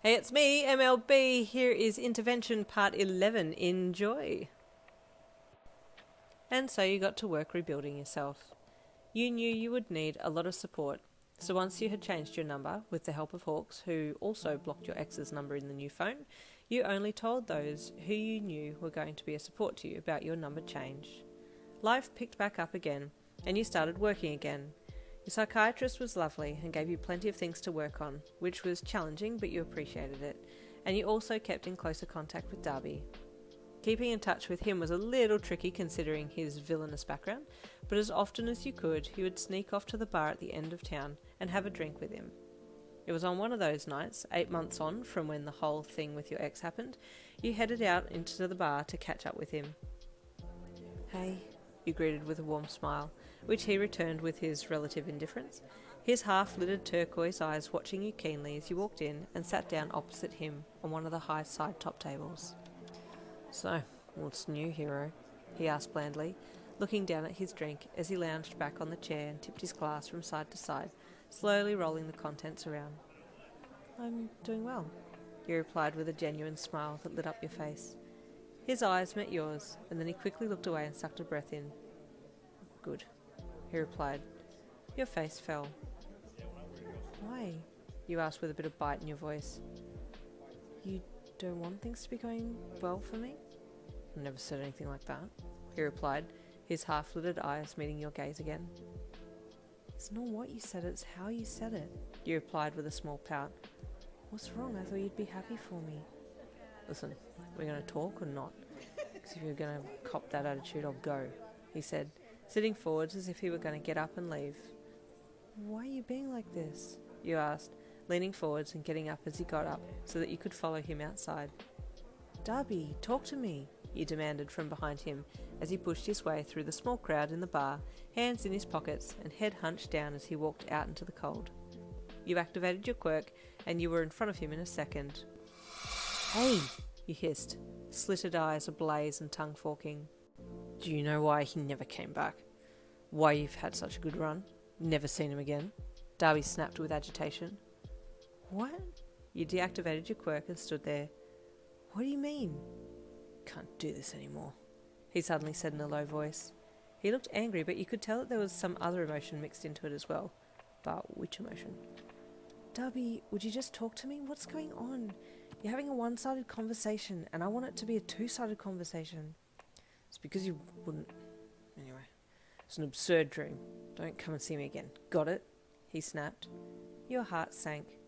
Hey, it's me, MLB. Here is Intervention Part 11. Enjoy. And so you got to work rebuilding yourself. You knew you would need a lot of support, so once you had changed your number, with the help of Hawks, who also blocked your ex's number in the new phone, you only told those who you knew were going to be a support to you about your number change. Life picked back up again, and you started working again. Your psychiatrist was lovely and gave you plenty of things to work on, which was challenging, but you appreciated it, and you also kept in closer contact with Dabi. Keeping in touch with him was a little tricky considering his villainous background, but as often as you could, you would sneak off to the bar at the end of town and have a drink with him. It was on one of those nights, 8 months on from when the whole thing with your ex happened, you headed out into the bar to catch up with him. "Hey," you greeted with a warm smile, which he returned with his relative indifference, his half-lidded turquoise eyes watching you keenly as you walked in and sat down opposite him on one of the high side top tables. "So, what's new, hero?" he asked blandly, looking down at his drink as he lounged back on the chair and tipped his glass from side to side, slowly rolling the contents around. "I'm doing well," you replied with a genuine smile that lit up your face. His eyes met yours, and then he quickly looked away and sucked a breath in. "Good," he replied. Your face fell. "Why?" you asked with a bit of bite in your voice. "You don't want things to be going well for me?" "I never said anything like that," he replied, his half-lidded eyes meeting your gaze again. "It's not what you said, it's how you said it," you replied with a small pout. "What's wrong? I thought you'd be happy for me." "Listen, we're going to talk or not? Because if you're going to cop that attitude, I'll go," he said, sitting forwards as if he were going to get up and leave. "Why are you being like this?" you asked, leaning forwards and getting up as he got up so that you could follow him outside. "Dabi, talk to me," you demanded from behind him as he pushed his way through the small crowd in the bar, hands in his pockets and head hunched down as he walked out into the cold. You activated your quirk and you were in front of him in a second. "Hey," you hissed, slitted eyes ablaze and tongue forking. "Do you know why he never came back? Why you've had such a good run? Never seen him again?" Dabi snapped with agitation. "What?" You deactivated your quirk and stood there. "What do you mean?" "Can't do this anymore," he suddenly said in a low voice. He looked angry, but you could tell that there was some other emotion mixed into it as well. But which emotion? "Dabi, would you just talk to me? What's going on? You're having a one-sided conversation, and I want it to be a two-sided conversation." "It's because you wouldn't... Anyway, it's an absurd dream. Don't come and see me again. Got it?" he snapped. Your heart sank.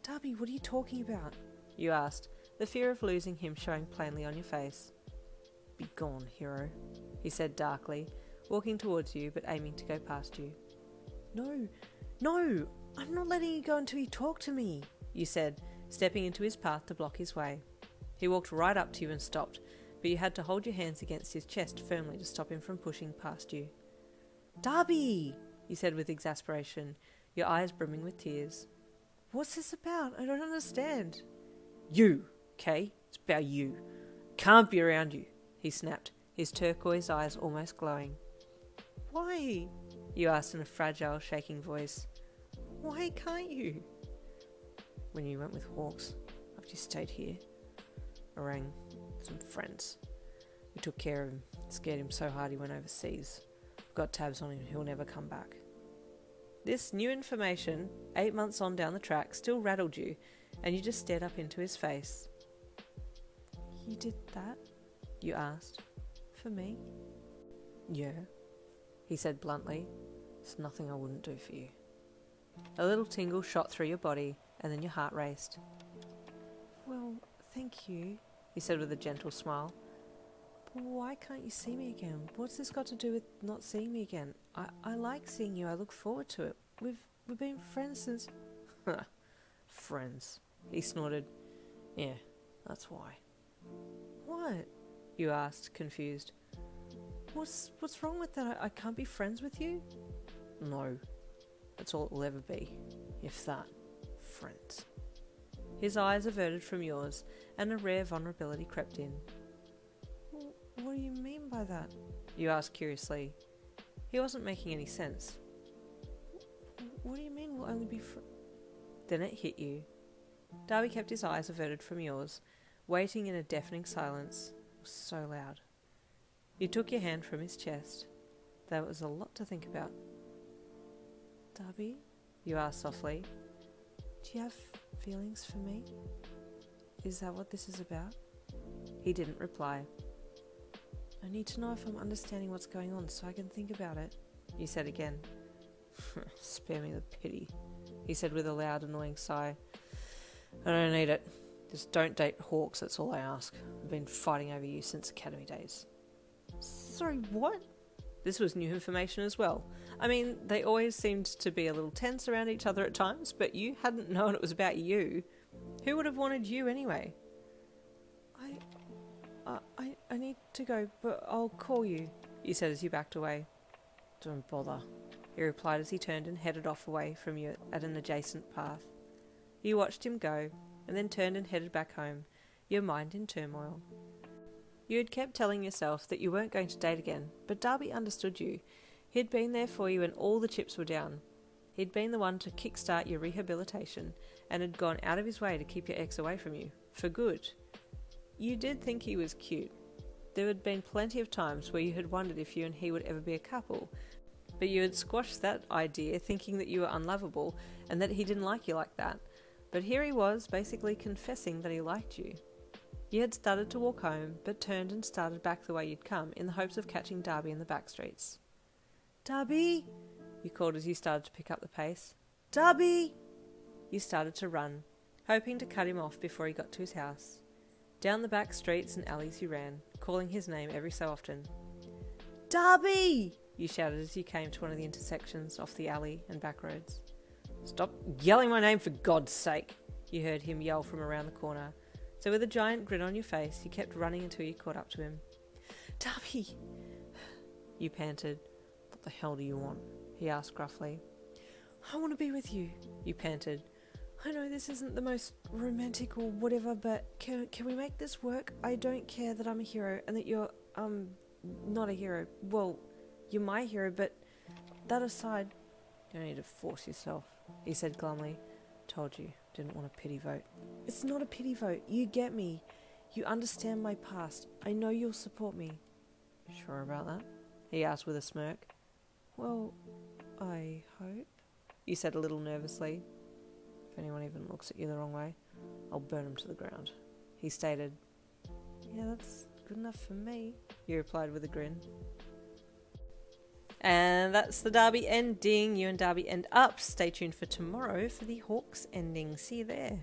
"Dabi, what are you talking about?" you asked, the fear of losing him showing plainly on your face. "Be gone, hero," he said darkly, walking towards you but aiming to go past you. No, I'm not letting you go until you talk to me," you said, stepping into his path to block his way. He walked right up to you and stopped, but you had to hold your hands against his chest firmly to stop him from pushing past you. "Dabi!" you said with exasperation, your eyes brimming with tears. "What's this about? I don't understand." "You, okay? It's about you. Can't be around you," he snapped, his turquoise eyes almost glowing. "Why?" you asked in a fragile, shaking voice. "Why can't you?" "When you went with Hawks, after you stayed here, I rang some friends. We took care of him, scared him so hard he went overseas. Got tabs on him, he'll never come back." This new information, 8 months on down the track, still rattled you, and you just stared up into his face. "You did that?" you asked. "For me?" "Yeah," he said bluntly. "There's nothing I wouldn't do for you." A little tingle shot through your body, and then your heart raced. "Well, thank you," he said with a gentle smile. "But why can't you see me again? What's this got to do with not seeing me again? I like seeing you. I look forward to it. We've been friends since..." "Friends," he snorted. "Yeah, that's why." "What?" you asked, confused. What's wrong with that? I can't be friends with you?" "No, that's all it'll ever be. If that. Friends." His eyes averted from yours, and a rare vulnerability crept in. "What do you mean by that?" you asked curiously. He wasn't making any sense. "What do you mean we'll only be Then it hit you. Dabi kept his eyes averted from yours, waiting in a deafening silence. It was so loud. You took your hand from his chest. That was a lot to think about. Dabi? You asked softly. Do you have feelings for me? Is that what this is about? He didn't reply. I need to know if I'm understanding what's going on so I can think about it, you said again. Spare me the pity, he said with a loud, annoying sigh. I don't need it. Just don't date Hawks, that's all I ask. I've been fighting over you since academy days. Sorry, what? This was new information as well. I mean, they always seemed to be a little tense around each other at times, but you hadn't known it was about you. Who would have wanted you anyway? I need to go, but I'll call you, you said as you backed away. Don't bother, he replied as he turned and headed off away from you at an adjacent path. You watched him go, and then turned and headed back home, your mind in turmoil. You had kept telling yourself that you weren't going to date again, but Dabi understood you. He'd been there for you when all the chips were down. He'd been the one to kickstart your rehabilitation, and had gone out of his way to keep your ex away from you, for good. You did think he was cute. There had been plenty of times where you had wondered if you and he would ever be a couple, but you had squashed that idea thinking that you were unlovable and that he didn't like you like that. But here he was, basically confessing that he liked you. You had started to walk home, but turned and started back the way you'd come, in the hopes of catching Dabi in the back streets. Dabi! You called as you started to pick up the pace. Dabi! You started to run, hoping to cut him off before he got to his house. Down the back streets and alleys you ran, calling his name every so often. Dabi! You shouted as you came to one of the intersections off the alley and back roads. Stop yelling my name for God's sake, you heard him yell from around the corner. So with a giant grin on your face, you kept running until you caught up to him. Dabi! You panted. What the hell do you want? He asked gruffly. I want to be with you, you panted. I know this isn't the most romantic or whatever, but can we make this work? I don't care that I'm a hero and that you're, not a hero. Well, you're my hero, but that aside, you don't need to force yourself, he said glumly. Told you, didn't want a pity vote. It's not a pity vote, you get me. You understand my past. I know you'll support me. Sure about that? He asked with a smirk. Well, I hope, you said a little nervously. If anyone even looks at you the wrong way, I'll burn them to the ground, he stated. Yeah, that's good enough for me, you replied with a grin. And that's the Dabi ending. You and Dabi end up. Stay tuned for tomorrow for the Hawks ending. See you there.